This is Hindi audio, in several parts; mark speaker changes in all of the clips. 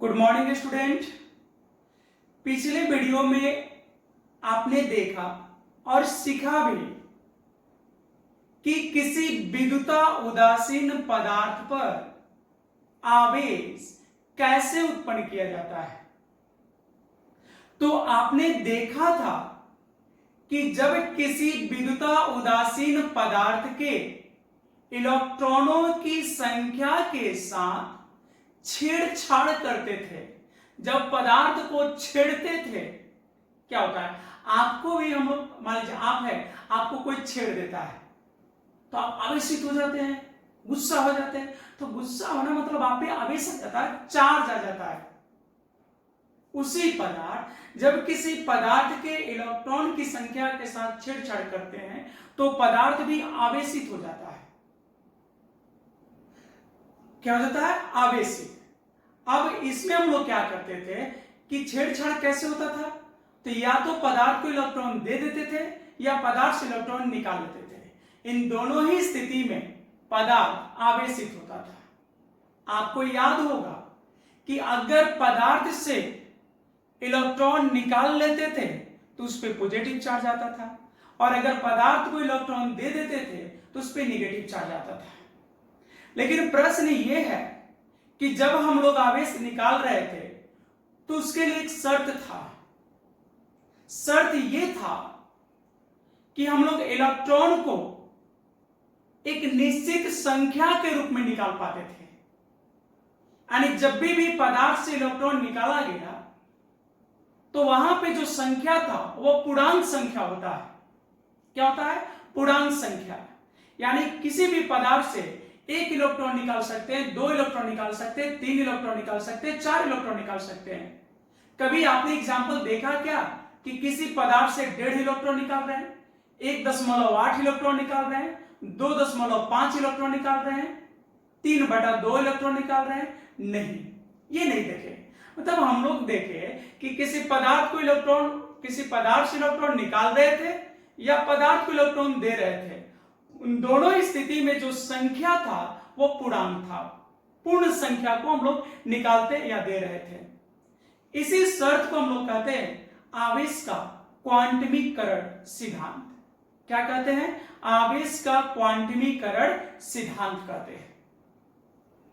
Speaker 1: Good morning student. पिछले वीडियो में आपने देखा और सीखा भी कि किसी विद्युता उदासीन पदार्थ पर आवेश कैसे उत्पन्न किया जाता है। तो आपने देखा था कि जब किसी विद्युता उदासीन पदार्थ के इलेक्ट्रॉनों की संख्या के साथ छेड़छाड़ करते थे, जब पदार्थ को छेड़ते थे, क्या होता है? आपको भी हम लोग, मान लीजिए आप है, आपको कोई छेड़ देता है तो आप आवेशित हो जाते हैं, गुस्सा हो जाते हैं। तो गुस्सा होना मतलब आप पे आवेश आ जाता है, चार्ज आ जाता है। उसी पदार्थ जब किसी पदार्थ के इलेक्ट्रॉन की संख्या के साथ छेड़छाड़ करते हैं तो पदार्थ भी आवेशित हो जाता है। क्या हो जाता है? आवेशित। अब इसमें हम लोग क्या करते थे कि छेड़छाड़ कैसे होता था? तो या तो पदार्थ को इलेक्ट्रॉन दे देते थे या पदार्थ से इलेक्ट्रॉन निकाल लेते थे। इन दोनों ही स्थिति में पदार्थ आवेशित होता था। आपको याद होगा कि अगर पदार्थ से इलेक्ट्रॉन निकाल लेते थे तो उस पर पॉजिटिव चार्ज आता था, और अगर पदार्थ को इलेक्ट्रॉन दे देते थे तो उस पर नेगेटिव चार्ज आता था। लेकिन प्रश्न ये है कि जब हम लोग आवेश निकाल रहे थे तो उसके लिए एक शर्त था। शर्त ये था कि हम लोग इलेक्ट्रॉन को एक निश्चित संख्या के रूप में निकाल पाते थे। यानी जब भी पदार्थ से इलेक्ट्रॉन निकाला गया तो वहां पे जो संख्या था वो पूर्णांक संख्या होता है। क्या होता है? पूर्णांक संख्या। यानी किसी भी पदार्थ से एक इलेक्ट्रॉन निकाल सकते हैं, दो इलेक्ट्रॉन निकाल सकते हैं, तीन इलेक्ट्रॉन निकाल सकते हैं, चार इलेक्ट्रॉन निकाल सकते हैं। कभी आपने एग्जाम्पल देखा क्या कि किसी पदार्थ से 1.5 इलेक्ट्रॉन निकाल रहे हैं, 1.8 इलेक्ट्रॉन निकाल रहे हैं, 2.5 इलेक्ट्रॉन निकाल रहे हैं, 3/2 इलेक्ट्रॉन निकाल रहे हैं? नहीं, ये नहीं देखे। मतलब हम लोग देखे कि किसी पदार्थ से इलेक्ट्रॉन निकाल रहे थे या पदार्थ को इलेक्ट्रॉन दे रहे थे। उन दोनों स्थिति में जो संख्या था वो पूर्णांक था। पूर्ण संख्या को हम लोग निकालते या दे रहे थे। इसी शर्त को हम लोग कहते हैं आवेश का क्वांटमीकरण सिद्धांत। क्या कहते हैं? आवेश का क्वांटमीकरण सिद्धांत कहते हैं।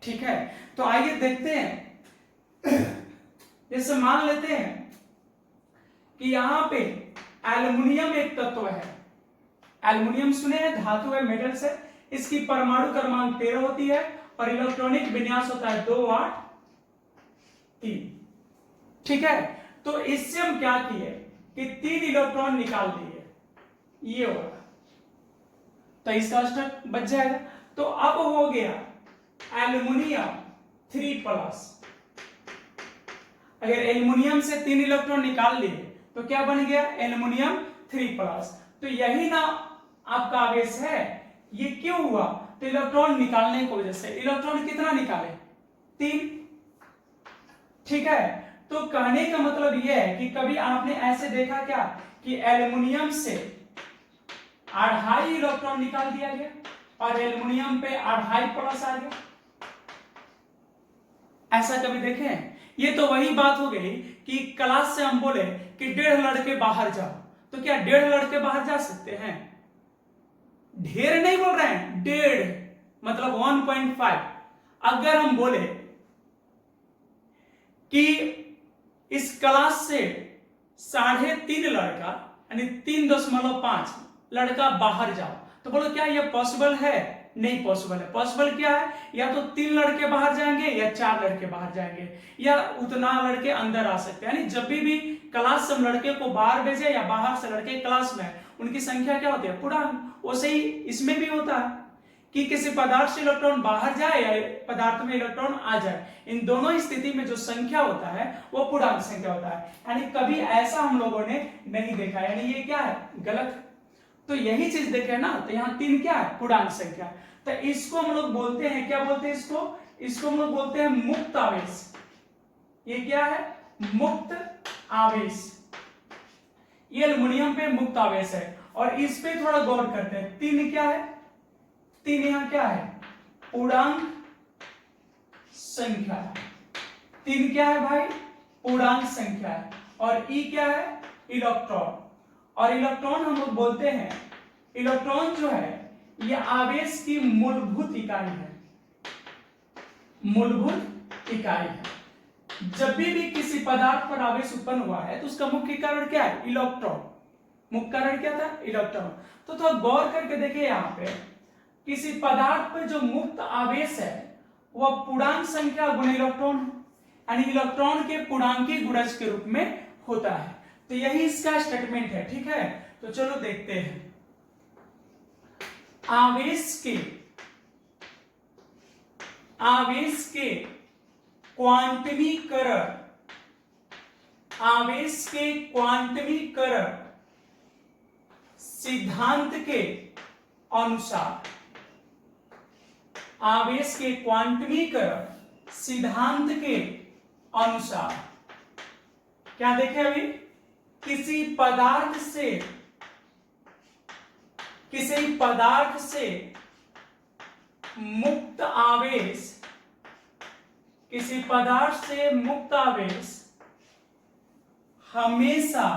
Speaker 1: ठीक है, तो आइए देखते हैं। जैसे मान लेते हैं कि यहां पे एल्युमिनियम एक तत्व है। एल्युमिनियम सुने हैं, धातु है, मेटल्स है। इसकी परमाणु क्रमांक 13 होती है और इलेक्ट्रॉनिक विन्यास होता है 2 8 3। ठीक है, तो इससे हम क्या किए कि 3 इलेक्ट्रॉन निकाल दिए, ये होगा, तो इसका स्टेप बच जाएगा। तो अब हो गया एल्युमिनियम 3+। अगर एल्युमिनियम से 3 इलेक्ट्रॉन निकाल लिए तो क्या बन गया? एल्युमिनियम 3+। तो यही ना आपका आवेश है। ये क्यों हुआ? तो इलेक्ट्रॉन निकालने की वजह से। इलेक्ट्रॉन कितना निकाले? 3। ठीक है, तो कहने का मतलब यह है कि कभी आपने ऐसे देखा क्या कि एल्युमिनियम से 2.5 इलेक्ट्रॉन निकाल दिया गया और एल्युमिनियम पे 2.5+ आ गया? ऐसा कभी देखें? ये तो वही बात हो गई कि क्लास से हम बोले कि 1.5 लड़के बाहर जाओ, तो क्या 1.5 लड़के बाहर जा सकते हैं? ढेर नहीं बोल रहे हैं, 1.5 मतलब 1.5। अगर हम बोले कि इस क्लास से 3.5 लड़का यानी 3.5 लड़का बाहर जाओ, तो बोलो क्या यह पॉसिबल है? नहीं पॉसिबल है। पॉसिबल क्या है? या तो 3 लड़के बाहर जाएंगे या 4 लड़के बाहर जाएंगे या उतना लड़के अंदर आ सकते हैं। यानी जब भी क्लास से हम लड़के को बाहर भेजे या बाहर से लड़के क्लास में, उनकी संख्या क्या होती है? पूर्णांक। वैसे ही इसमें भी होता है कि किसी पदार्थ से इलेक्ट्रॉन बाहर जाए या पदार्थ में इलेक्ट्रॉन आ जाए, इन दोनों स्थिति में जो संख्या होता है वो पूर्णांक संख्या होता है। यानी कभी ऐसा हम लोगों ने नहीं देखा, यानी ये क्या है? गलत। तो यही चीज देखे ना, तो यहाँ 3 क्या है? पूर्णांक संख्या। तो इसको हम लोग बोलते हैं, क्या बोलते हैं इसको हम लोग बोलते हैं मुक्त आवेश। ये क्या है? मुक्त आवेश। ये एल्युमिनियम पे मुक्त आवेश है। और इस पे थोड़ा गौर करते हैं। 3 क्या है? 3 यहां क्या है? पूर्णांक संख्या। 3 क्या है भाई, पूर्णांक संख्या है, और ई क्या है, इलेक्ट्रॉन। और इलेक्ट्रॉन हम लोग बोलते हैं, इलेक्ट्रॉन जो है ये आवेश की मूलभूत इकाई है, मूलभूत इकाई है। जब भी किसी पदार्थ पर आवेश उत्पन्न हुआ है तो उसका मुख्य कारण क्या है, इलेक्ट्रॉन। मुख्य कारण क्या था, इलेक्ट्रॉन। तो थोड़ा गौर करके देखिए, यहाँ पे किसी पदार्थ पर जो मुक्त आवेश है वह पूर्णांक संख्या गुणा इलेक्ट्रॉन है, यानी इलेक्ट्रॉन के पूर्णांकीय गुणज के रूप में होता है। तो यही इसका स्टेटमेंट है, ठीक है। तो चलो देखते हैं, आवेश के क्वांटमीकरण, आवेश के क्वांटमीकरण सिद्धांत के अनुसार, आवेश के क्वांटमीकरण सिद्धांत के अनुसार क्या देखे अभी, किसी पदार्थ से मुक्त आवेश, किसी पदार्थ से मुक्त आवेश हमेशा,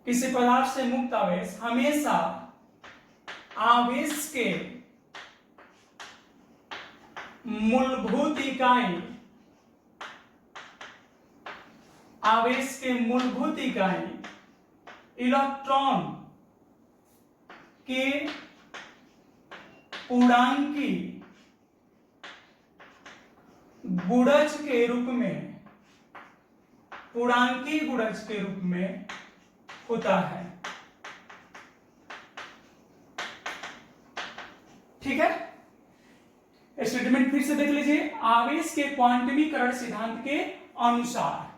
Speaker 1: किसी पदार्थ से मुक्त आवेश हमेशा आवेश के मूलभूत इकाई, आवेश के मूलभूत इकाई इलेक्ट्रॉन के पूर्णांकी गुणज के रूप में, पूर्णांकी गुणज के रूप में होता है, ठीक है। स्टेटमेंट फिर से देख लीजिए, आवेश के क्वांटमीकरण सिद्धांत के अनुसार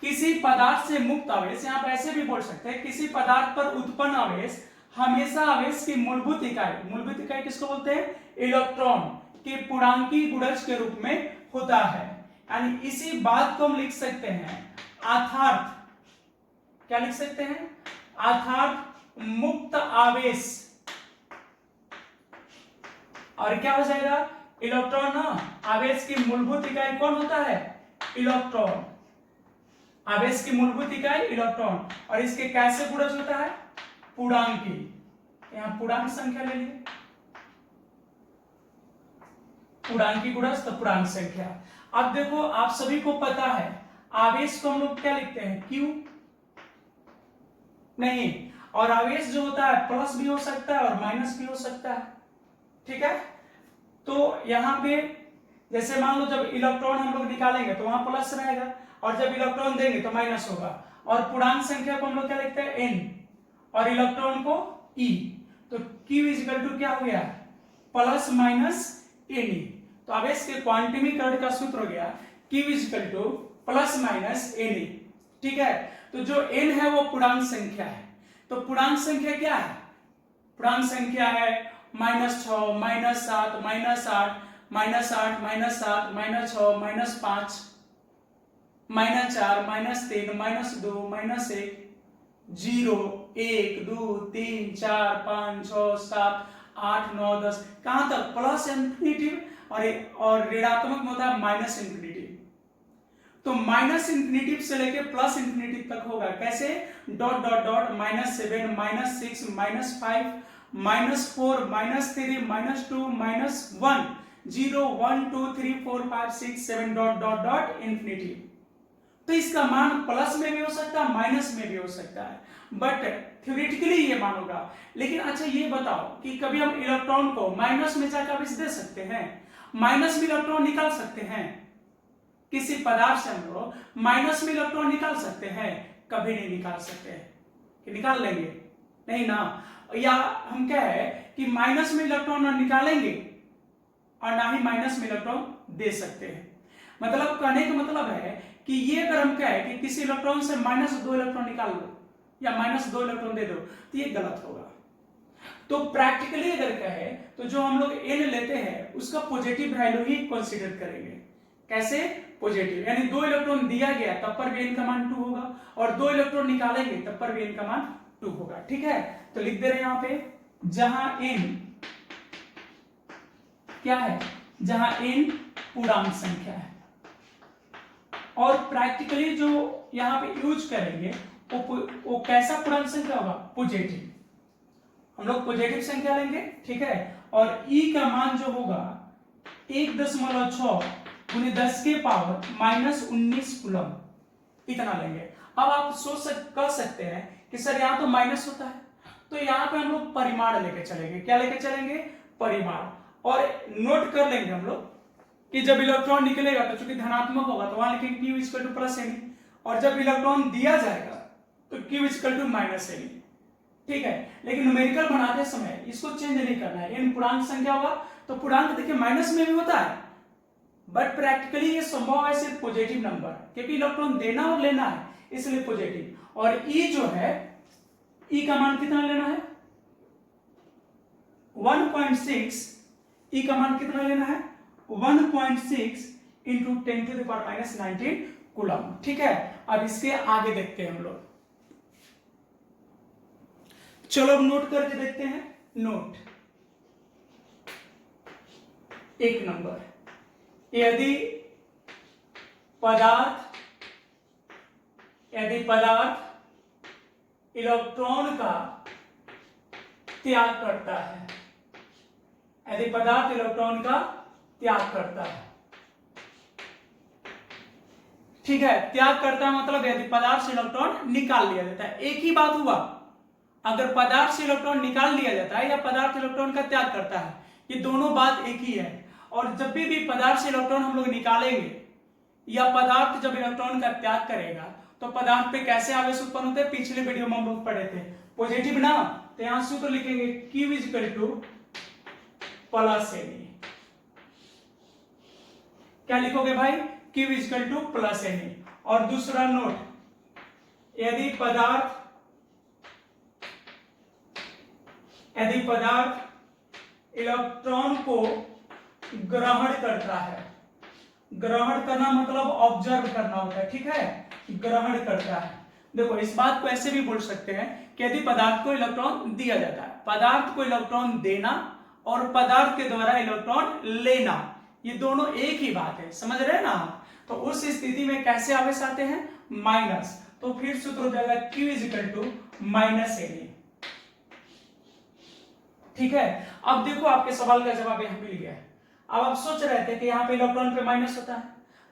Speaker 1: किसी पदार्थ से मुक्त आवेश, यहां पर ऐसे भी बोल सकते हैं, किसी पदार्थ पर उत्पन्न आवेश हमेशा आवेश की मूलभूत इकाई, मूलभूत इकाई किसको बोलते हैं, इलेक्ट्रॉन के पूर्णांकीय गुणज के रूप में होता है। यानी इसी बात को हम लिख सकते हैं अर्थात, क्या लिख सकते हैं, अर्थात मुक्त आवेश, और क्या हो जाएगा, इलेक्ट्रॉन ना, आवेश की मूलभूत इकाई कौन होता है, इलेक्ट्रॉन, आवेश की मूलभूत इकाई इलेक्ट्रॉन, और इसके कैसे गुणज होता है, पूर्णांकी, यहां पूर्णांक संख्या ले लीजिए, पूर्णांकी गुणज तो पूर्णांक संख्या। अब देखो आप सभी को पता है आवेश को हम लोग क्या लिखते हैं, Q, नहीं, और आवेश जो होता है प्लस भी हो सकता है और माइनस भी हो सकता है, ठीक है। तो यहाँ पे जैसे मान लो जब इलेक्ट्रॉन हम लोग निकालेंगे तो वहां प्लस रहेगा, और जब इलेक्ट्रॉन देंगे तो माइनस होगा, और पूर्णांक संख्या को हम लोग क्या लिखते हैं, n, और इलेक्ट्रॉन को E। तो Q इक्वल टू क्या हो गया, प्लस माइनस Ne। तो आवेश के क्वांटमीकरण का सूत्र हो गया Q equal to plus minus Ne, ठीक है। तो जो n है वो पूर्णांक संख्या है, तो पूर्णांक संख्या क्या है, पूर्णांक संख्या है -6, -7, -8, -8, -7, -6, -5, -4, -3, -2, -1, 0, 1, 2, 3, 4, 5, 6, 7, 8, 9, 10, कहां तक, प्लस इंफिनिटी, और ऋणात्मक में होता है माइनस इंफिनिटी। तो माइनस इंफिनिटी से लेके प्लस इंफिनिटी तक होगा, कैसे, dot dot dot, -7, -6, -5, -4, -3, -2, -1, 0, 1, 2, 3, 4, 5, 6, 7, dot dot dot infinity. तो इसका मान प्लस में भी हो सकता है, माइनस में भी हो सकता है, बट थ्योरेटिकली ये मान होगा। लेकिन अच्छा ये बताओ कि कभी हम इलेक्ट्रॉन को माइनस में जाकर आवेश दे सकते हैं, माइनस में इलेक्ट्रॉन निकाल सकते हैं, किसी पदार्थ से हम लोग माइनस में इलेक्ट्रॉन निकाल सकते हैं, कभी नहीं निकाल सकते हैं, कि निकाल लेंगे, नहीं ना। या हम क्या है कि माइनस में इलेक्ट्रॉन ना निकालेंगे और ना ही माइनस में इलेक्ट्रॉन दे सकते हैं। मतलब कहने का मतलब है कि ये अगर हम क्या है कि किसी इलेक्ट्रॉन से -2 इलेक्ट्रॉन निकाल लो या -2 इलेक्ट्रॉन दे दो तो ये गलत होगा। तो प्रैक्टिकली अगर कहे तो जो हम लोग n लेते हैं उसका पॉजिटिव वैल्यू ही कंसीडर करेंगे। कैसे, पॉजिटिव, यानी 2 इलेक्ट्रॉन दिया गया तब पर भी n का मान 2 होगा, और 2 इलेक्ट्रॉन निकालेंगे तब पर भी n का मान 2 होगा, ठीक है। तो लिख दे रहे हैं यहां पे, जहां n क्या है, जहां n पूर्णांक संख्या है। और प्रैक्टिकली जो यहां पे यूज करेंगे वो कैसा पूर्णांक संख्या होगा? पॉजिटिव। हम लोग पॉजिटिव संख्या लेंगे, ठीक है। और e का मान जो होगा 1.6 गुने 10 के पावर -19 कूलम, इतना लेंगे। अब आप कह सकते हैं कि सर यहाँ तो माइनस होता है, तो यहाँ पे हम लोग परिमाण लेके चलेंगे। क्या लेके चलेंगे? परिमाण। और नोट कर लेंगे हम लोग कि जब इलेक्ट्रॉन निकलेगा तो चूंकि धनात्मक होगा तो वहां लिखेंगे Q equal to plus n, और जब इलेक्ट्रॉन दिया जाएगा तो Q equal to minus n, ठीक है। लेकिन न्यूमेरिकल बनाते समय इसको चेंज नहीं करना है। n पूर्णांक संख्या होगा तो पूर्णांक देखिए माइनस में भी होता है, बट प्रैक्टिकली ये संभव है सिर्फ पॉजिटिव नंबर, क्योंकि इलेक्ट्रॉन देना और लेना है, इसलिए पॉजिटिव। और E जो है, E का मान कितना लेना है? 1.6। E का मान कितना लेना है? 1.6 इंटू 10⁻⁻19 कूलम, ठीक है। अब इसके आगे देखते हैं हम लोग। चलो अब नोट करके देखते हैं। नोट 1 नंबर, यदि पदार्थ इलेक्ट्रॉन का त्याग करता है, यदि पदार्थ इलेक्ट्रॉन का त्याग करता है, ठीक है। त्याग करता है मतलब यदि पदार्थ से इलेक्ट्रॉन निकाल लिया जाता है। एक ही बात हुआ, अगर पदार्थ से इलेक्ट्रॉन निकाल लिया जाता है या पदार्थ इलेक्ट्रॉन का त्याग करता है, ये दोनों बात एक ही है। और जब भी पदार्थ से इलेक्ट्रॉन हम लोग निकालेंगे या पदार्थ जब इलेक्ट्रॉन का त्याग करेगा तो पदार्थ पे कैसे आवेश उत्पन्न होते हैं? पिछले वीडियो में हम लोग पढ़े थे, पॉजिटिव ना। तो यहां सूत्र लिखेंगे Q equal to plus n. क्या लिखोगे भाई? Q equal to plus n. और दूसरा नोट, यदि पदार्थ इलेक्ट्रॉन को ग्रहण करता है, ग्रहण करना मतलब ऑब्जर्व करना होता है, ठीक है। ग्रहण करता है। देखो इस बात को ऐसे भी बोल सकते हैं कि यदि पदार्थ को इलेक्ट्रॉन दिया जाता है, पदार्थ को इलेक्ट्रॉन देना और पदार्थ के द्वारा इलेक्ट्रॉन लेना, ये दोनों एक ही बात है, समझ रहे हैं ना। तो उस स्थिति में कैसे आवेश आते हैं? माइनस। तो फिर सूत्र हो जाएगा Q equal to minus n, ठीक है। अब देखो आपके सवाल का जवाब यहां मिल गया है। अब आप सोच रहे थे कि यहाँ पे इलेक्ट्रॉन पे माइनस होता है,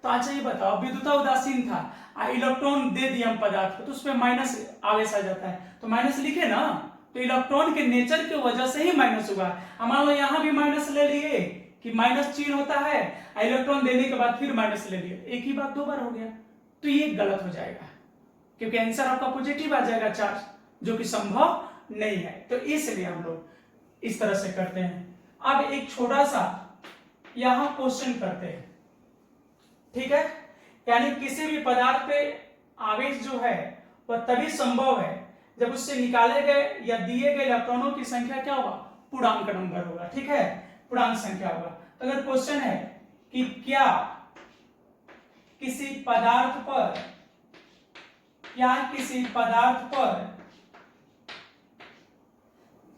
Speaker 1: तो अच्छा ये बताओ, विद्युता उदासीन था, इलेक्ट्रॉन दे दिया हम पदार्थ को तो उसमें माइनस आवेश आ जाता है, तो माइनस लिखे ना। तो इलेक्ट्रॉन के नेचर की वजह से ही माइनस होगा। मान लो यहाँ भी माइनस ले लिए कि माइनस चिन्ह होता है, इलेक्ट्रॉन देने के बाद फिर माइनस ले लिए, एक ही बात दो बार हो गया, तो ये गलत हो जाएगा, क्योंकि आंसर आपका पॉजिटिव आ जाएगा चार्ज, जो कि संभव नहीं है। तो इसलिए हम लोग इस तरह से करते हैं। अब एक छोटा सा यहां क्वेश्चन करते हैं, ठीक है। यानी किसी भी पदार्थ पे आवेश जो है वह तभी संभव है जब उससे निकाले गए या दिए गए इलेक्ट्रॉनों की संख्या क्या होगा? पूर्णांक नंबर होगा, ठीक है, पूर्णांक संख्या होगा। तो अगर क्वेश्चन है कि क्या किसी पदार्थ पर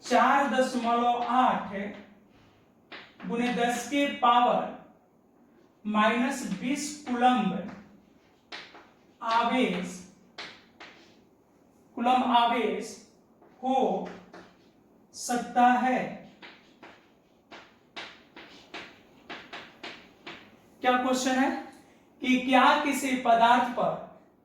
Speaker 1: 4.8 गुने 10 के पावर -20 कूलम्ब आवेश हो सकता है। क्या क्वेश्चन है कि क्या किसी पदार्थ पर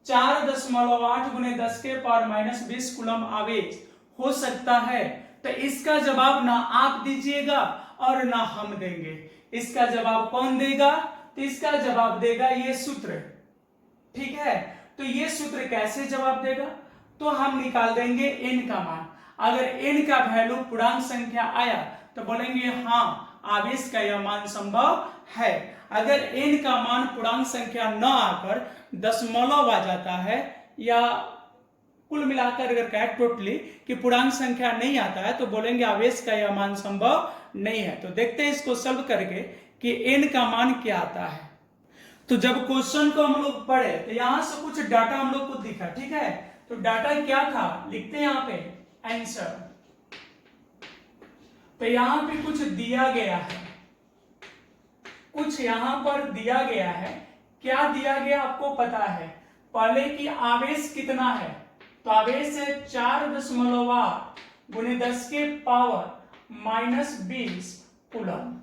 Speaker 1: 4.8 गुने 10 के पावर -20 कूलम्ब आवेश हो सकता है? तो इसका जवाब ना आप दीजिएगा और ना हम देंगे। इसका जवाब कौन देगा? तो इसका जवाब देगा ये सूत्र, ठीक है। तो ये सूत्र कैसे जवाब देगा? तो हम निकाल देंगे n का मान। अगर n का वैल्यू पूर्णांक संख्या आया तो बोलेंगे हाँ आवेश का यह मान संभव है। अगर n का मान पूर्णांक संख्या न आकर दशमलव आ जाता है या कुल मिलाकर अगर कहे टोटली कि पूर्णांक संख्या नहीं आता है तो बोलेंगे आवेश का यह मान संभव नहीं है। तो देखते हैं इसको सॉल्व करके कि n का मान क्या आता है। तो जब क्वेश्चन को हम लोग पढ़े तो यहां से कुछ डाटा हम लोग को दिखा, ठीक है। तो डाटा क्या था लिखते हैं यहां पे आंसर। तो यहां पे कुछ दिया गया है कुछ यहां पर दिया गया है। क्या दिया गया आपको पता है? पहले कि आवेश कितना है, तो आवेश है 4.8 गुने 10 के पावर -20 कूलम,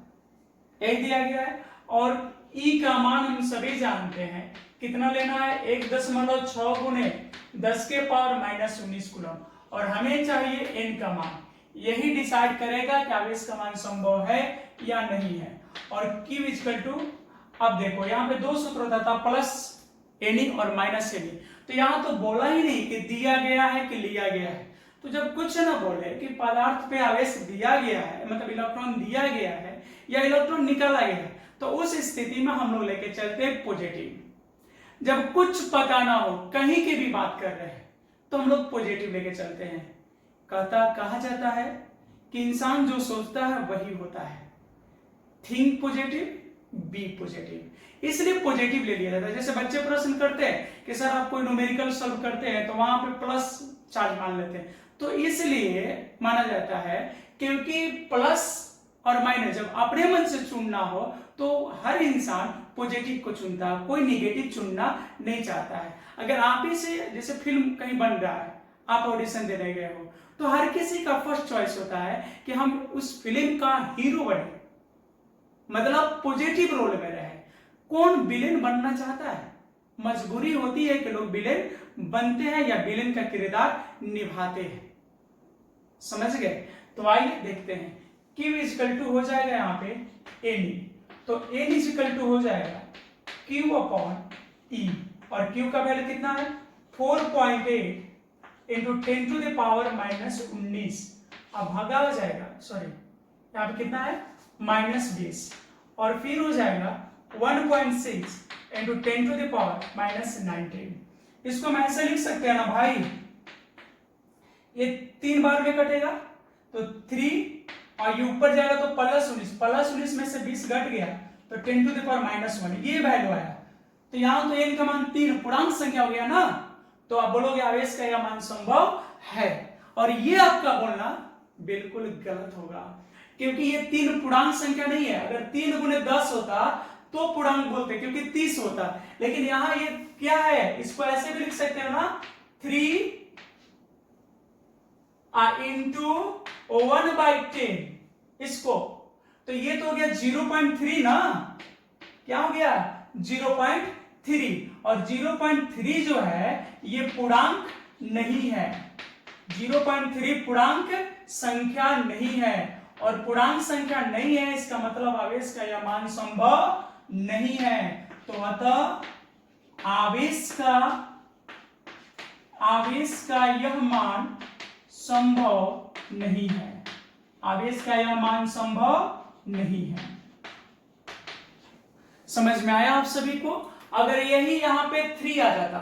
Speaker 1: यही दिया गया है। और E का मान हम सभी जानते हैं कितना लेना है, 1.6 गुने 10 के पावर -19 कूलम, और हमें चाहिए N का मान। यही डिसाइड करेगा कि आवेश का मान संभव है या नहीं है। और Q इक्वल टू, अब देखो यहाँ पे दो सूत्र होता था, प्लस N और माइनस N। तो यहाँ तो बोला ही नहीं कि दिया गया है कि लिया गया है। तो जब कुछ ना बोले कि पदार्थ पे आवेश दिया गया है, मतलब इलेक्ट्रॉन दिया गया है या इलेक्ट्रॉन निकाला गया है, तो उस स्थिति में हम लोग लेके चलते हैं पॉजिटिव। जब कुछ पता ना हो, कहीं की भी बात कर रहे हैं, तो हम लोग पॉजिटिव लेके चलते हैं। कहा जाता है कि इंसान जो सोचता है वही होता है। थिंक पॉजिटिव, बी पॉजिटिव, इसलिए पॉजिटिव ले लिया जाता है। जैसे बच्चे प्रश्न करते हैं कि सर आप कोई न्यूमेरिकल सॉल्व करते हैं तो वहां पे प्लस चार्ज मान लेते हैं, तो इसलिए माना जाता है क्योंकि प्लस और माइनस जब अपने मन से चुनना हो तो हर इंसान पॉजिटिव को चुनता है, कोई निगेटिव चुनना नहीं चाहता है। अगर आप ही से, जैसे फिल्म कहीं बन रहा है, आप ऑडिशन देने गए हो, तो हर किसी का फर्स्ट चॉइस होता है कि हम उस फिल्म का हीरो बने, मतलब पॉजिटिव रोल में रहे। कौन विलेन बनना चाहता है? मजबूरी होती है कि लोग विलेन बनते हैं या विलेन का किरदार निभाते हैं। समझ गए? तो आइए देखते हैं। Q इक्वल टू हो जाएगा यहाँ पे N, तो N इक्वल टू हो जाएगा Q अपॉन E, और Q का वैल्यू कितना है 4.8 इंटू 10 टू द पावर -19। अब भागा हो जाएगा, सॉरी यहाँ पे कितना है -20, और फिर हो जाएगा 1.6 इंटू 10 टू द पावर -19। इसको मैं ऐसे लिख सकते हैं ना भाई, ये 3 बार में कटेगा तो 3, और ये ऊपर जाएगा तो +19 में से 20 घट गया तो 10 टू द पावर -1, ये वैल्यू आया। तो यहां तो n का मान 3 पूर्णांक संख्या हो गया ना, तो आप बोलोगे आवेश का यह मान संभव है। और ये आपका बोलना बिल्कुल गलत होगा, क्योंकि ये 3 पूर्णांक संख्या नहीं है। अगर 3 गुने 10 होता तो पूर्णांक बोलते, क्योंकि 30 होता, लेकिन यहां ये क्या है, इसको ऐसे भी लिख सकते हैं ना, 3 इंटू 1/10 इसको, तो ये तो हो गया 0.3 ना, क्या हो गया 0.3, और 0.3 जो है ये पूर्णांक नहीं है, 0.3 पूर्णांक संख्या नहीं है, और पूर्णांक संख्या नहीं है इसका मतलब आवेश का यह मान संभव नहीं है। तो अतः आवेश का यह मान संभव नहीं है, आवेश का यह मान संभव नहीं है। समझ में आया आप सभी को? अगर यही यहां पे 3 आ जाता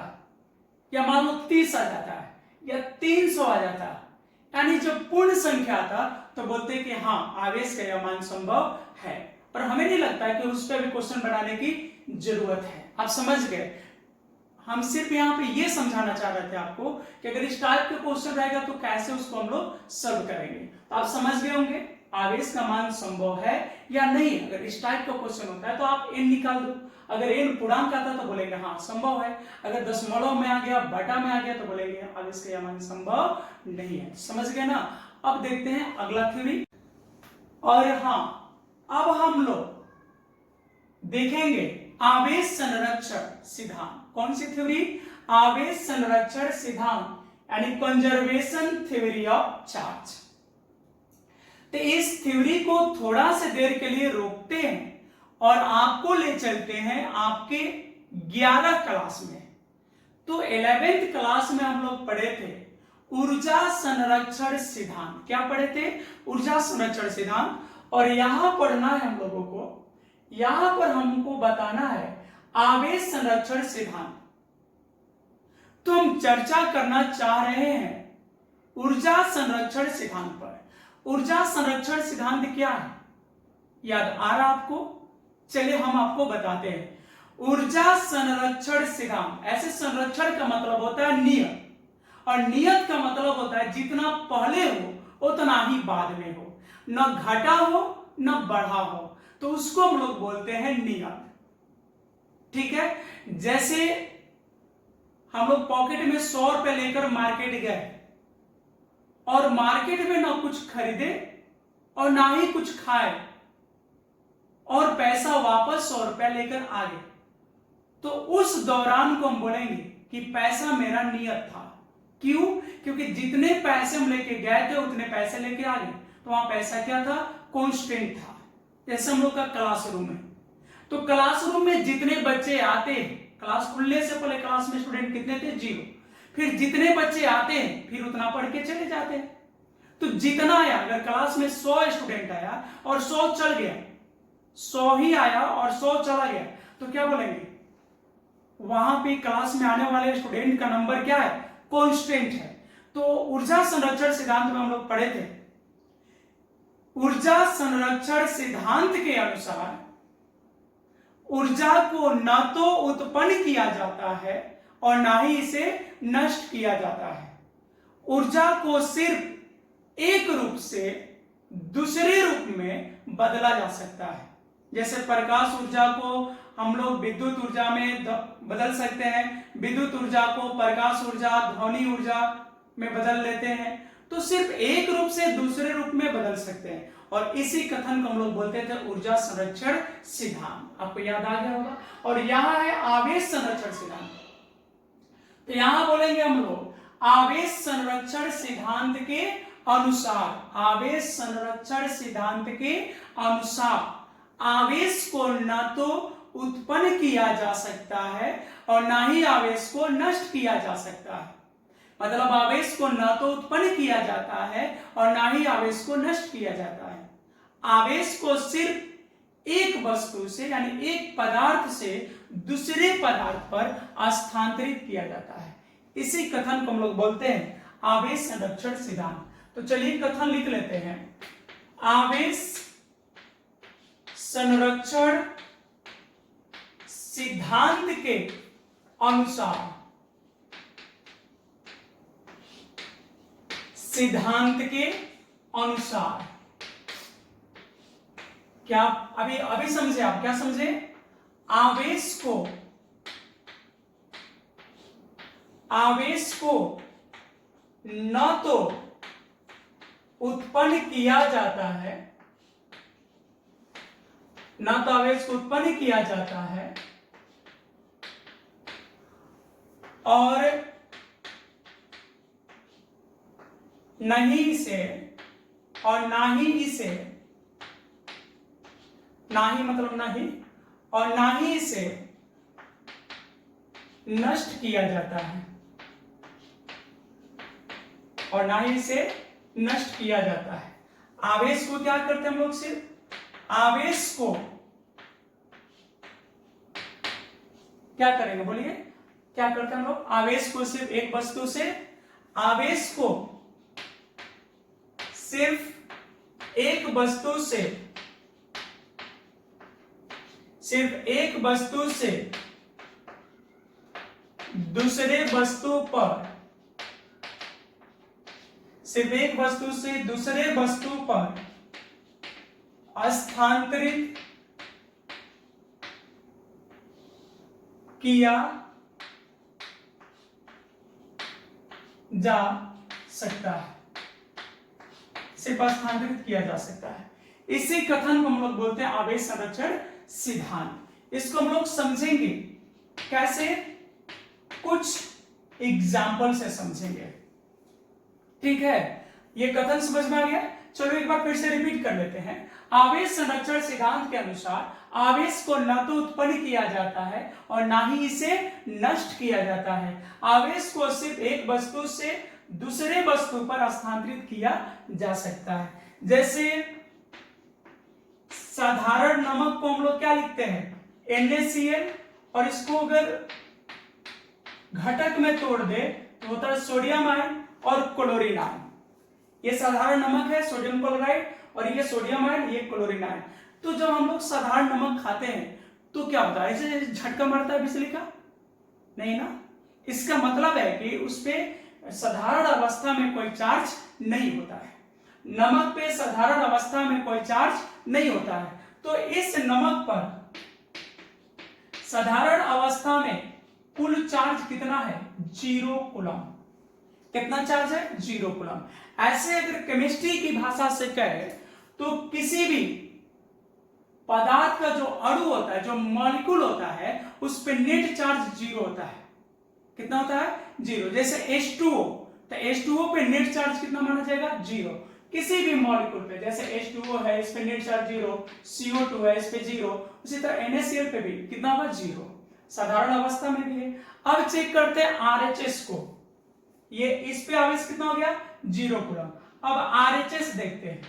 Speaker 1: या मान लो 30 आ जाता है या 300 आ जाता, यानी जब पूर्ण संख्या था, तो बोलते कि हाँ आवेश का यह मान संभव है। पर हमें नहीं लगता कि उस पर भी क्वेश्चन बनाने की जरूरत है। आप समझ गए? हम सिर्फ यहाँ पे ये समझाना चाह रहे थे आपको कि अगर इस टाइप का क्वेश्चन रहेगा तो कैसे उसको हम लोग सॉल्व करेंगे। तो आप समझ गए होंगे आवेश का मान संभव है या नहीं। अगर इस टाइप का क्वेश्चन होता है तो आप n निकाल दो, अगर n पूर्णांक आता तो बोलेंगे हाँ संभव है, अगर दशमलव में आ गया, बटा में आ गया, तो बोलेंगे आवेश का यह मान संभव नहीं है। समझ गए ना? अब देखते हैं अगला थ्योरी। और हाँ, अब हम लोग देखेंगे आवेश संरक्षण सिद्धांत। कौन सी थ्योरी? आवेश संरक्षण सिद्धांत, यानी कंजर्वेशन थ्योरी ऑफ चार्ज। तो इस थ्योरी को थोड़ा से देर के लिए रोकते हैं और आपको ले चलते हैं आपके 11 क्लास में। तो 11th क्लास में हम लोग पढ़े थे ऊर्जा संरक्षण सिद्धांत। क्या पढ़े थे? ऊर्जा संरक्षण सिद्धांत। और यहां पढ़ना है हम लोगों को, यहां पर हमको बताना है आवेश संरक्षण सिद्धांत। तो हम चर्चा करना चाह रहे हैं ऊर्जा संरक्षण सिद्धांत पर। ऊर्जा संरक्षण सिद्धांत क्या है? याद आ रहा आपको? चलिए हम आपको बताते हैं। ऊर्जा संरक्षण सिद्धांत, ऐसे संरक्षण का मतलब होता है नियत, और नियत का मतलब होता है जितना पहले हो उतना ही बाद में हो, न घटा हो न बढ़ा हो। तो उसको हम लोग बोलते हैं नियत। ठीक है, जैसे हम लोग पॉकेट में 100 रुपए लेकर मार्केट गए और मार्केट में ना कुछ खरीदे और ना ही कुछ खाए और पैसा वापस 100 रुपया लेकर आ गए, तो उस दौरान को हम बोलेंगे कि पैसा मेरा नियत था। क्यों? क्योंकि जितने पैसे हम लेके गए थे उतने पैसे लेके आ गए, तो वहां पैसा क्या था? कांस्टेंट था। जैसे हम लोग का क्लासरूम है, तो क्लासरूम में जितने बच्चे आते हैं, क्लास खुलने से पहले क्लास में स्टूडेंट कितने थे? 0। फिर जितने बच्चे आते हैं फिर उतना पढ़ के चले जाते हैं। तो जितना आया, अगर क्लास में 100 स्टूडेंट आया और 100 चल गया, 100 ही आया और 100 चला गया, तो क्या बोलेंगे? वहां पे क्लास में आने वाले स्टूडेंट का नंबर क्या है? कांस्टेंट है। तो ऊर्जा संरक्षण सिद्धांत में हम लोग पढ़े थे, ऊर्जा संरक्षण सिद्धांत के अनुसार ऊर्जा को न तो उत्पन्न किया जाता है और ना ही इसे नष्ट किया जाता है। ऊर्जा को सिर्फ एक रूप से दूसरे रूप में बदला जा सकता है। जैसे प्रकाश ऊर्जा को हम लोग विद्युत ऊर्जा में बदल सकते हैं, विद्युत ऊर्जा को प्रकाश ऊर्जा, ध्वनि ऊर्जा में बदल लेते हैं। तो सिर्फ एक रूप से दूसरे रूप में बदल सकते हैं, और इसी कथन को हम लोग बोलते थे ऊर्जा संरक्षण सिद्धांत। आपको याद आ गया होगा। और यहां है आवेश संरक्षण सिद्धांत। तो यहां बोलेंगे हम लोग आवेश संरक्षण सिद्धांत के अनुसार, आवेश संरक्षण सिद्धांत के अनुसार आवेश को न तो उत्पन्न किया जा सकता है और ना ही आवेश को नष्ट किया जा सकता है। मतलब आवेश को न तो उत्पन्न किया जाता है और ना ही आवेश को नष्ट किया जाता है। आवेश को सिर्फ एक वस्तु से, यानी एक पदार्थ से दूसरे पदार्थ पर स्थानांतरित किया जाता है। इसी कथन को हम लोग बोलते हैं आवेश संरक्षण सिद्धांत। तो चलिए कथन लिख लेते हैं। आवेश संरक्षण सिद्धांत के अनुसार, सिद्धांत के अनुसार क्या अभी समझे आप? क्या समझे? आवेश को न तो उत्पन्न किया जाता है, न तो आवेश को उत्पन्न किया जाता है और नहीं इसे, और ना ही इसे, ना ही मतलब नहीं, और ना ही इसे नष्ट किया जाता है, और ना ही इसे नष्ट किया जाता है। आवेश को क्या करते हैं हम लोग? सिर्फ आवेश को क्या करेंगे? बोलिए, क्या करते हैं हम लोग? आवेश को सिर्फ एक वस्तु से, आवेश को सिर्फ एक वस्तु से, सिर्फ एक वस्तु से दूसरे वस्तु पर, सिर्फ एक वस्तु से दूसरे वस्तु पर स्थानांतरित किया जा सकता है, सिर्फ स्थानांतरित किया जा सकता है। इसी कथन को हम लोग बोलते हैं आवेश संरक्षण सिद्धांत। इसको हम लोग समझेंगे कैसे? कुछ एग्जाम्पल से समझेंगे। ठीक है, ये कथन समझ में आ गया? चलो एक बार फिर से रिपीट कर लेते हैं। आवेश संरक्षण सिद्धांत के अनुसार आवेश को न तो उत्पन्न किया जाता है और ना ही इसे नष्ट किया जाता है। आवेश को सिर्फ एक वस्तु से दूसरे वस्तु पर स्थानांतरित किया जा सकता है। जैसे साधारण नमक को हम लोग क्या लिखते हैं? NaCl, और इसको अगर घटक में तोड़ दे तो होता है सोडियम आयन और क्लोरीन आयन। ये साधारण नमक है, सोडियम क्लोराइड, और ये सोडियम आयन, ये क्लोरीन आयन। तो जब हम लोग साधारण नमक खाते हैं तो क्या होता है? ऐसे झटका मारता है बिजली का? नहीं ना। इसका मतलब है कि उस पे साधारण अवस्था में कोई चार्ज नहीं होता है। नमक पे साधारण अवस्था में कोई चार्ज नहीं होता है। तो इस नमक पर साधारण अवस्था में कुल चार्ज कितना है? 0 कूलम। कितना चार्ज है? 0 कूलम। ऐसे अगर केमिस्ट्री की भाषा से कहे तो किसी भी पदार्थ का जो अणु होता है, जो मॉलिक्यूल होता है, उस पे नेट चार्ज 0 होता है। कितना होता है? 0। जैसे H2O, तो H2O पे नेट चार्ज कितना माना जाएगा? 0। किसी भी मॉलिक्यूल पे, जैसे H2O है, इस पे नेट चार्ज 0, CO2 है, इस पे 0, उसी तरह NaCl पे भी कितना होगा? 0। साधारण अवस्था में भी है। अब चेक करते हैं RHS को। ये इस पे आवेश कितना हो गया? 0 कूलम। अब RHS देखते हैं,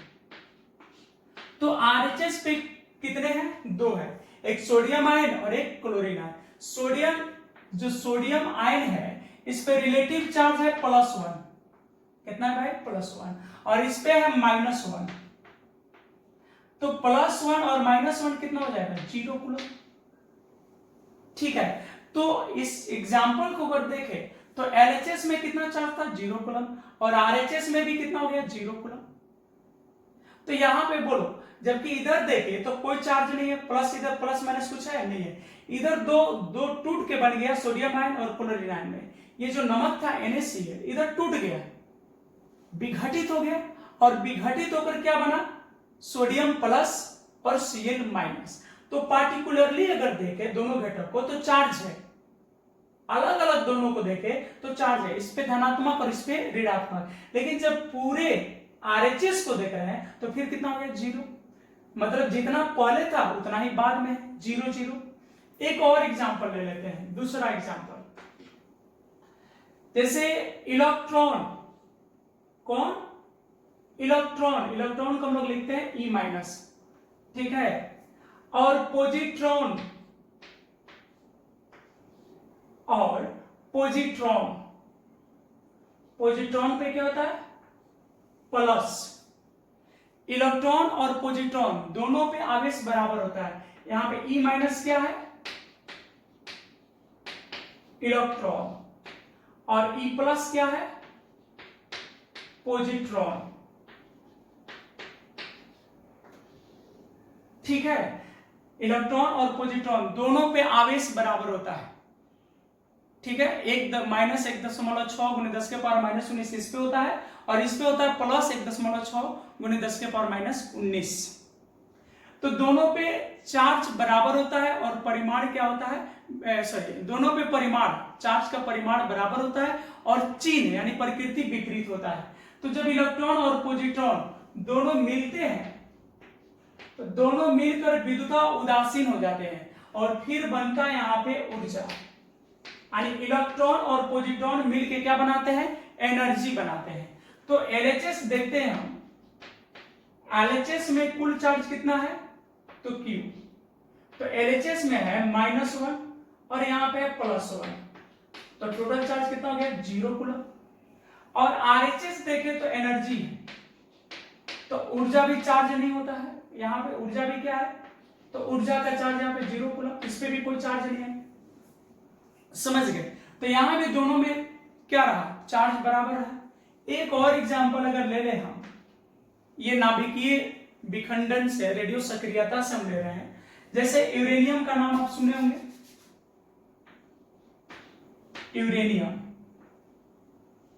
Speaker 1: तो RHS पे कितने हैं? 2 है, एक सोडियम आयन और एक क्लोरीन आयन। सोडियम, जो सोडियम आयन है, इस पे रिलेटिव चार्ज है +1। कितना है भाई? +1। और इस पे है -1। तो +1 और -1 कितना हो जाएगा? 0 कूलम। ठीक है, तो इस एग्जाम्पल को अगर देखें तो LHS में कितना चार्ज था? 0 कूलम। और RHS में भी कितना हो गया? 0 कूलम। तो यहां पे बोलो, जबकि इधर देखे तो कोई चार्ज नहीं है, प्लस इधर प्लस माइनस कुछ है नहीं है। इधर दो टूट के बन गया, सोडियम आयन और क्लोरीन आयन में। ये जो नमक था NaCl इधर टूट गया, विघटित हो गया, और विघटित होकर क्या बना? सोडियम प्लस और Cl माइनस। तो पार्टिकुलरली अगर देखे दोनों घटक को तो चार्ज है, अलग अलग दोनों को देखे तो चार्ज है, इस पे धनात्मक और इस पे ऋणात्मक। लेकिन जब पूरे RHS को देख रहे हैं तो फिर कितना हो गया? 0। मतलब जितना पहले था उतना ही बाद में 0 0। एक और एग्जांपल ले लेते हैं, दूसरा एग्जांपल। जैसे इलेक्ट्रॉन, कौन? इलेक्ट्रॉन। इलेक्ट्रॉन को हम लोग लिखते हैं E-, ठीक है। और पॉजिट्रॉन, और पॉजिट्रॉन, पॉजिट्रॉन पे क्या होता है? प्लस। इलेक्ट्रॉन और पॉजिट्रॉन दोनों पे आवेश बराबर होता है। यहां पे E- क्या है? इलेक्ट्रॉन। और E+ क्या है? पॉजिट्रॉन। ठीक है, इलेक्ट्रॉन और पॉजिट्रॉन दोनों पे आवेश बराबर होता है। ठीक है, -1.6 गुणे 10 के पावर -19 इस पे होता है, और इस पे होता है +1.6 गुणे 10 के पावर -19। तो दोनों पे चार्ज बराबर होता है, और परिमाण क्या होता है? दोनों पे परिमाण, चार्ज का परिमाण बराबर होता है, और चिन्ह यानी प्रकृति विपरीत होता है। तो जब इलेक्ट्रॉन और पॉजिट्रॉन दोनों मिलते हैं तो दोनों मिलकर विद्युता उदासीन हो जाते हैं, और फिर बनता है यहाँ पे ऊर्जा। यानी इलेक्ट्रॉन और पॉजिट्रॉन मिलके क्या बनाते हैं? एनर्जी बनाते हैं। तो LHS देखते हैं हम, LHS में कुल चार्ज कितना है? तो Q। तो LHS में है -1 और यहाँ पे है +1, तो टोटल चार्ज कितना हो गया? 0 कूलम। और RHS देखें तो एनर्जी है, तो ऊर्जा भी चार्ज नहीं होता है। यहाँ पे ऊर्जा भी क्या है? तो ऊर्जा का चार्ज यहाँ पे 0 कूलम, इस पे भी कोई चार्ज नहीं है। समझ गए? तो यहां भी दोनों में क्या रहा? चार्ज बराबर है। एक और एग्जांपल अगर ले ले हम, ये नाभिकीय विखंडन से, रेडियो सक्रियता से हम ले रहे हैं। जैसे यूरेनियम का नाम आप सुने होंगे, यूरेनियम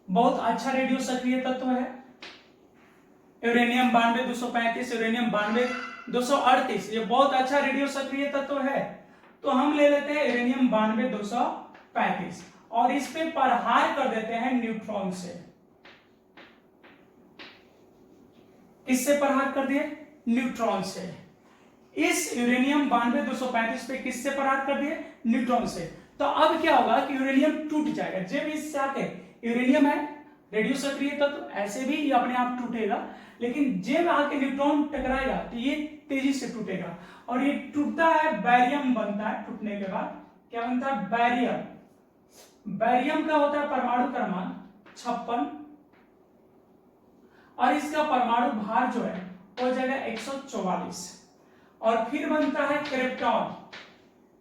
Speaker 1: बहुत अच्छा रेडियो सक्रिय तत्व है। यूरेनियम 92-235, यूरेनियम 92-238, ये बहुत अच्छा रेडियो सक्रिय तत्व है। तो हम ले लेते हैं यूरेनियम 92-235 और इस पे प्रहार कर देते हैं न्यूट्रॉन से। किससे प्रहार कर दिए? न्यूट्रॉन से। इस यूरेनियम 92-235 पे किससे प्रहार कर दिए? न्यूट्रॉन से। तो अब क्या होगा कि यूरेनियम टूट जाएगा। जब इससे आके यूरेनियम है रेडियो सक्रिय तत्व, ऐसे भी ये अपने आप टूटेगा, लेकिन जब आके न्यूट्रॉन टकराएगा तो ये तेजी से टूटेगा और ये टूटता है, बैरियम बनता है। टूटने के बाद क्या बनता है? बैरियम। बैरियम का होता है परमाणु क्रमांक 56 और इसका परमाणु भार जो है हो जाएगा 144। और फिर बनता है क्रिप्टॉन।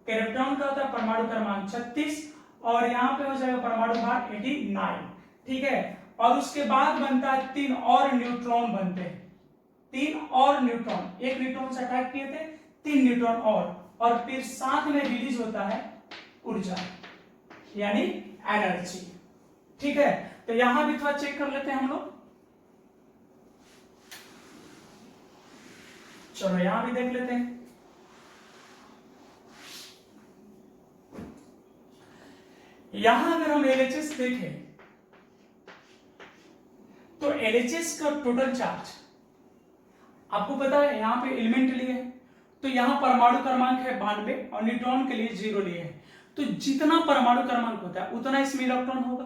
Speaker 1: क्रिप्टॉन का होता है परमाणु क्रमांक 36 और यहां पे हो जाएगा परमाणु भार 89। ठीक है, और उसके बाद बनता है 3 और न्यूट्रॉन बनते हैं। 3 और न्यूट्रॉन, एक न्यूट्रॉन से अटैक किए थे, 3 न्यूट्रॉन और फिर साथ में रिलीज होता है ऊर्जा यानी एनर्जी। ठीक है, तो यहां भी थोड़ा चेक कर लेते हैं हम लोग। चलो यहां भी देख लेते हैं। यहां अगर हम LHS देखें तो LHS का टोटल चार्ज आपको पता है, यहां पे एलिमेंट लिए है तो यहां परमाणु क्रमांक है 92 और न्यूट्रॉन के लिए 0 लिए है। तो जितना परमाणु क्रमांक होता है उतना इसमें इलेक्ट्रॉन होगा।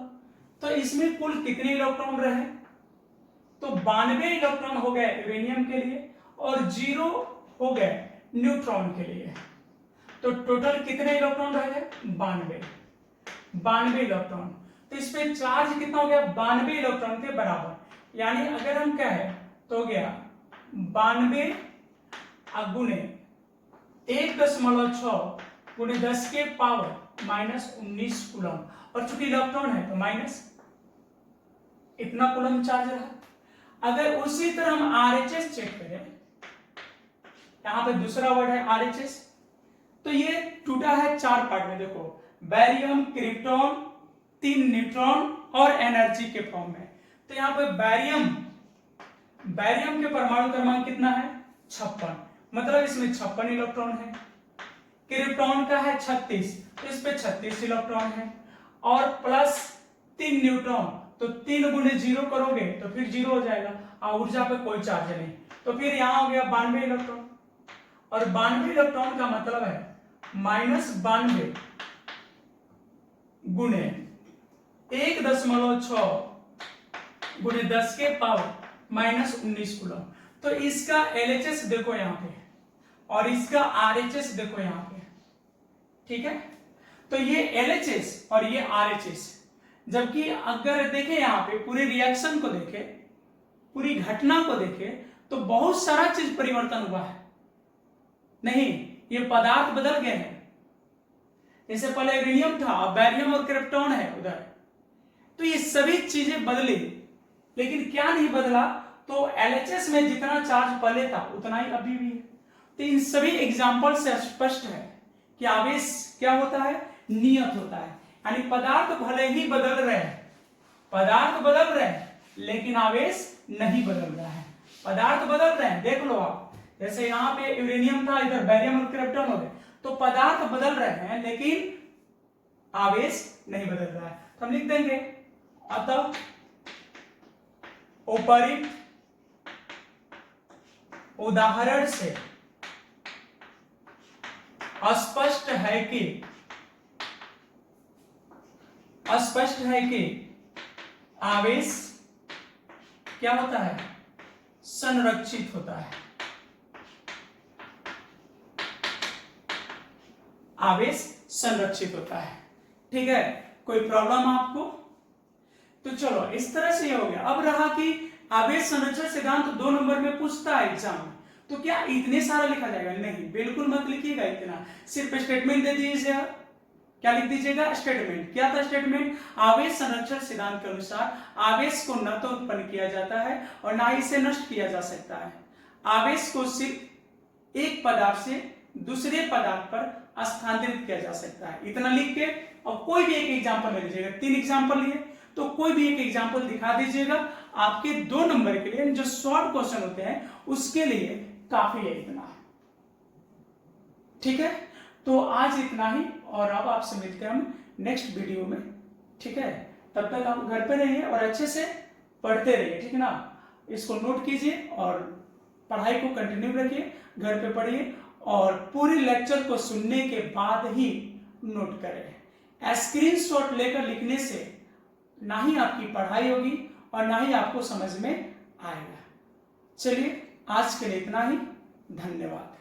Speaker 1: तो इसमें कुल कितने इलेक्ट्रॉन रहे? तो 92 इलेक्ट्रॉन हो गए यूरेनियम के लिए और 0 हो गए न्यूट्रॉन के लिए। तो टोटल कितने इलेक्ट्रॉन रह गए? 92 इलेक्ट्रॉन। तो इसमें चार्ज कितना हो गया? 92 इलेक्ट्रॉन के बराबर। यानी अगर हम कहें तो हो गया 92 गुने 1.6 गुने 10 के पावर -19 कूलम, और चूंकि इलेक्ट्रॉन है तो माइनस इतना कूलम चार्ज रहा। अगर उसी तरह हम RHS चेक करें, यहां पे दूसरा वर्ड है RHS, तो ये टूटा है 4 पार्ट में। देखो, बैरियम, क्रिप्टॉन, 3 न्यूट्रॉन और एनर्जी के फॉर्म में। तो यहाँ पे बैरियम के परमाणु क्रमांक कितना है? 56, मतलब इसमें 56 इलेक्ट्रॉन है। क्रिप्टॉन का है 36, तो इस पे 36 इलेक्ट्रॉन है और प्लस 3 न्यूट्रॉन, तो 3 गुने 0 करोगे तो फिर 0 हो जाएगा और ऊर्जा पे कोई चार्ज नहीं। तो फिर यहां हो गया 92 इलेक्ट्रॉन, और 92 इलेक्ट्रॉन का मतलब है -92 गुने 1.6 गुने 10 के पावर -19 कूलम। तो इसका LHS देखो यहां पे और इसका RHS देखो यहां पे। ठीक है, तो ये LHS और ये RHS, जबकि अगर देखें यहां पे पूरे रिएक्शन को देखें, पूरी घटना को देखें, तो बहुत सारा चीज परिवर्तन हुआ है। नहीं, ये पदार्थ बदल गए हैं। जैसे पहले यूरेनियम था, अब बैरियम और क्रिप्टॉन है उधर। तो ये सभी चीजें बदली, लेकिन क्या नहीं बदला? तो LHS में जितना चार्ज पहले था उतना ही अभी भी है। तो इन सभी एग्जाम्पल से स्पष्ट है कि आवेश क्या होता है? नियत होता है। यानी पदार्थ भले ही बदल रहे हैं, पदार्थ बदल रहे हैं, लेकिन आवेश नहीं बदल रहा है। पदार्थ बदल रहे हैं, देख लो आप, जैसे यहाँ पे यूरेनियम था, इधर बैरियम और क्रिप्टॉन हो गए। तो पदार्थ बदल रहे हैं लेकिन आवेश नहीं बदल रहा है। तो हम लिख देंगे, अतः ऊपरी उदाहरण से स्पष्ट है कि आवेश क्या होता है? संरक्षित होता है। आवेश संरक्षित होता है। ठीक है, कोई प्रॉब्लम आपको? तो चलो, इस तरह से ये हो गया। अब रहा कि आवेश संरक्षण सिद्धांत 2 नंबर में पूछता है एग्जाम में, तो क्या इतने सारा लिखा जाएगा? नहीं, बिल्कुल मत लिखिएगा इतना, सिर्फ स्टेटमेंट दे दीजिएगा। क्या लिख दीजिएगा? स्टेटमेंट। क्या था स्टेटमेंट? आवेश संरक्षण सिद्धांत के अनुसार आवेश को न तो उत्पन्न किया जाता है और ना ही इसे नष्ट किया जा सकता है। आवेश को सिर्फ एक पदार्थ से दूसरे पदार्थ पर स्थानांतरित किया जा सकता है। इतना लिख के और कोई भी एक एग्जाम्पल ले लीजिएगा। 3 एग्जाम्पल लिए तो कोई भी एक एग्जाम्पल दिखा दीजिएगा। आपके 2 नंबर के लिए जो शॉर्ट क्वेश्चन होते हैं उसके लिए काफी है इतना। ठीक है, तो आज इतना ही, और अब आपसे मिलते हैं हम नेक्स्ट वीडियो में। ठीक है, तब तक आप घर पे रहिए और अच्छे से पढ़ते रहिए। ठीक है ना, इसको नोट कीजिए और पढ़ाई को कंटिन्यू रखिए, घर पे पढ़िए और पूरी लेक्चर को सुनने के बाद ही नोट करें। स्क्रीनशॉट लेकर लिखने से ना ही आपकी पढ़ाई होगी और ना ही आपको समझ में आएगा। चलिए, आज के लिए इतना ही। धन्यवाद।